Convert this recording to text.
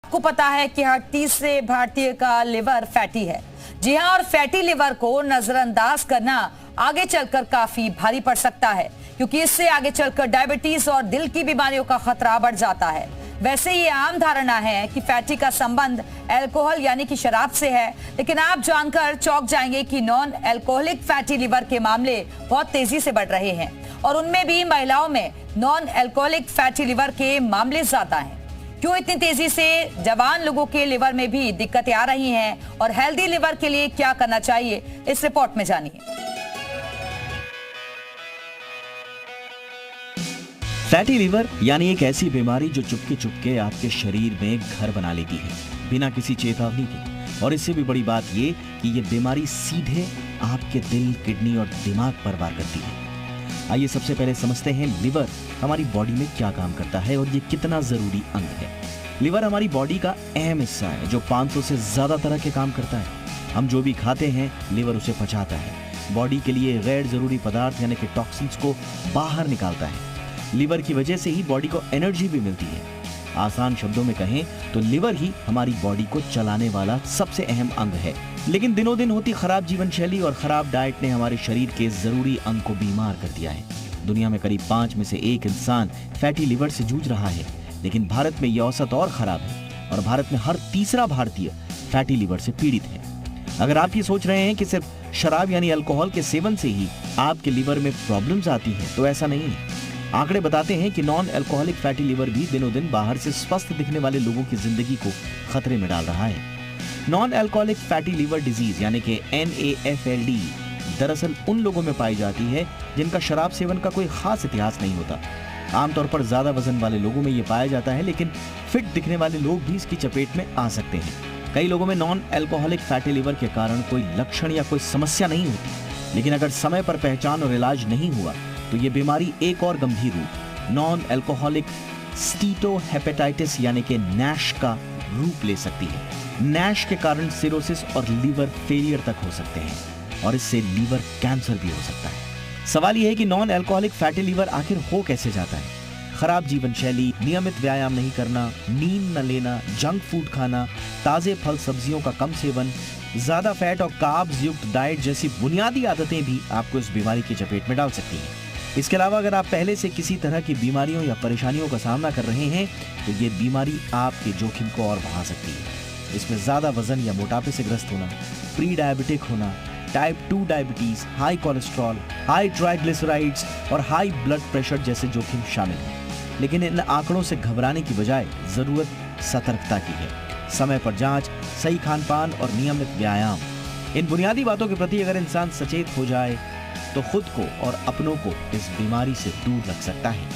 आपको पता है कि हर तीसरे भारतीय का लिवर फैटी है। जी हां, और फैटी लिवर को नजरअंदाज करना आगे चलकर काफी भारी पड़ सकता है, क्योंकि इससे आगे चलकर डायबिटीज और दिल की बीमारियों का खतरा बढ़ जाता है। वैसे ये आम धारणा है कि फैटी का संबंध अल्कोहल यानी कि शराब से है, लेकिन आप जानकर चौंक जाएंगे कि नॉन अल्कोहलिक फैटी लिवर के मामले बहुत तेजी से बढ़ रहे हैं, और उनमें भी महिलाओं में नॉन अल्कोहलिक फैटी लिवर के मामले ज्यादा हैं। क्यों इतनी तेजी से जवान लोगों के लिवर में भी दिक्कतें आ रही हैं, और हेल्दी लिवर के लिए क्या करना चाहिए, इस रिपोर्ट में जानिए। फैटी लिवर यानी एक ऐसी बीमारी जो चुपके चुपके आपके शरीर में घर बना लेती है बिना किसी चेतावनी के। और इससे भी बड़ी बात ये कि ये बीमारी सीधे आपके दिल, किडनी और दिमाग पर वार करती है। आइए सबसे पहले समझते हैं लिवर हमारी बॉडी में क्या काम करता है और ये कितना जरूरी अंग है। लिवर हमारी बॉडी का अहम हिस्सा है जो 500 से ज्यादा तरह के काम करता है। हम जो भी खाते हैं लिवर उसे पचाता है, बॉडी के लिए गैर जरूरी पदार्थ यानी कि टॉक्सिन्स को बाहर निकालता है। लिवर की वजह से ही बॉडी को एनर्जी भी मिलती है। आसान शब्दों में कहें तो लिवर ही हमारी बॉडी को चलाने वाला सबसे अहम अंग है। लेकिन दिनों दिन होती खराब जीवन शैली और खराब डाइट ने हमारे शरीर के जरूरी अंग को बीमार कर दिया है। दुनिया में करीब 5 में से 1 इंसान फैटी लिवर से जूझ रहा है, लेकिन भारत में यह औसत और खराब है और भारत में हर तीसरा भारतीय फैटी लिवर से पीड़ित है। अगर आप ये सोच रहे हैं कि सिर्फ शराब यानी अल्कोहल के सेवन से ही आपके लिवर में प्रॉब्लम्स आती हैं, तो ऐसा नहीं है। आंकड़े बताते हैं कि नॉन अल्कोहलिक फैटी लिवर भी दिनों दिन बाहर से स्वस्थ दिखने वाले लोगों की जिंदगी को खतरे में डाल रहा है। Non alcoholic fatty liver disease यानी कि NAFLD दरअसल उन लोगों में पाई जाती है जिनका शराब सेवन का कोई खास इतिहास नहीं होता। आमतौर पर ज्यादा वजन वाले लोगों में ये पाया जाता है, लेकिन फिट दिखने वाले लोग भी इसकी चपेट में आ सकते हैं। कई लोगों में नॉन अल्कोहलिक फैटी लिवर के कारण कोई लक्षण या कोई समस्या नहीं होती, लेकिन अगर समय पर पहचान और इलाज नहीं हुआ तो ये बीमारी एक और गंभीर रूप नॉन अल्कोहलिक स्टीटोहेपेटाइटिस यानी कि NASH का रूप ले सकती है। NASH के कारण सिरोसिस और लीवर फेलियर तक हो सकते हैं और इससे लीवर कैंसर भी हो सकता है। सवाल यह है कि नॉन अल्कोहलिक फैटी लिवर आखिर हो कैसे जाता है? खराब जीवन शैली, नियमित व्यायाम नहीं करना, नींद न लेना, जंक फूड खाना, ताजे फल सब्जियों का कम सेवन, ज्यादा फैट और कार्ब्स युक्त डाइट जैसी बुनियादी आदतें भी आपको इस बीमारी की चपेट में डाल सकती हैं। इसके अलावा अगर आप पहले से किसी तरह की बीमारियों या परेशानियों का सामना कर रहे हैं तो ये बीमारी आपके जोखिम को और बढ़ा सकती है। इसमें ज्यादा वजन या मोटापे से ग्रस्त होना, प्री डायबिटिक होना, type 2 diabetes, high cholesterol, high triglycerides और हाई ब्लड प्रेशर जैसे जोखिम शामिल हैं। लेकिन इन आंकड़ों से घबराने की बजाय जरूरत सतर्कता की है। समय पर जांच, सही खान पान और नियमित व्यायाम, इन बुनियादी बातों के प्रति अगर इंसान सचेत हो जाए तो खुद को और अपनों को इस बीमारी से दूर रख सकता है।